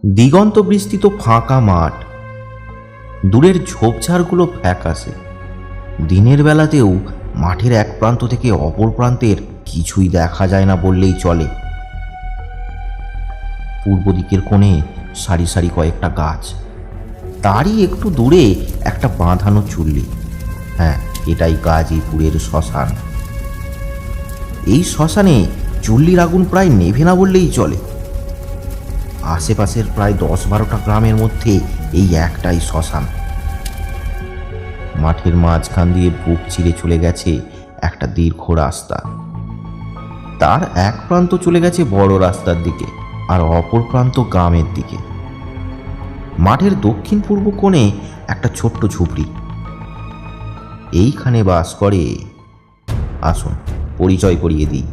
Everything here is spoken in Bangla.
দিগন্ত বিস্তৃত ফাঁকা মাঠ, দূরের ঝোপঝাড়গুলো ফ্যাকাশে। দিনের বেলাতেও মাঠের এক প্রান্ত থেকে অপর প্রান্তের কিছুই দেখা যায় না বললেই চলে। পূর্ব দিকের কোণে সারি সারি কয়েকটা গাছ, তারই একটু দূরে একটা বাঁধানো চুল্লি। হ্যাঁ, এটাই গাজীপুরের শ্মশান। এই শ্মশানে চুল্লির আগুন প্রায় নেভে না বললেই চলে। আশেপাশের প্রায় 10-12টা গ্রামের মধ্যে এই একটাই শ্মশান। মাঠের মাঝখান দিয়ে বুক চিরে চলে গেছে একটা দীর্ঘ রাস্তা। তার এক প্রান্ত চলে গেছে বড় রাস্তার দিকে, আর অপর প্রান্ত গ্রামের দিকে। মাঠের দক্ষিণ পূর্ব কোণে একটা ছোট্ট ঝুপড়ি, এইখানে বাস করে। আসুন পরিচয় করিয়ে দিই।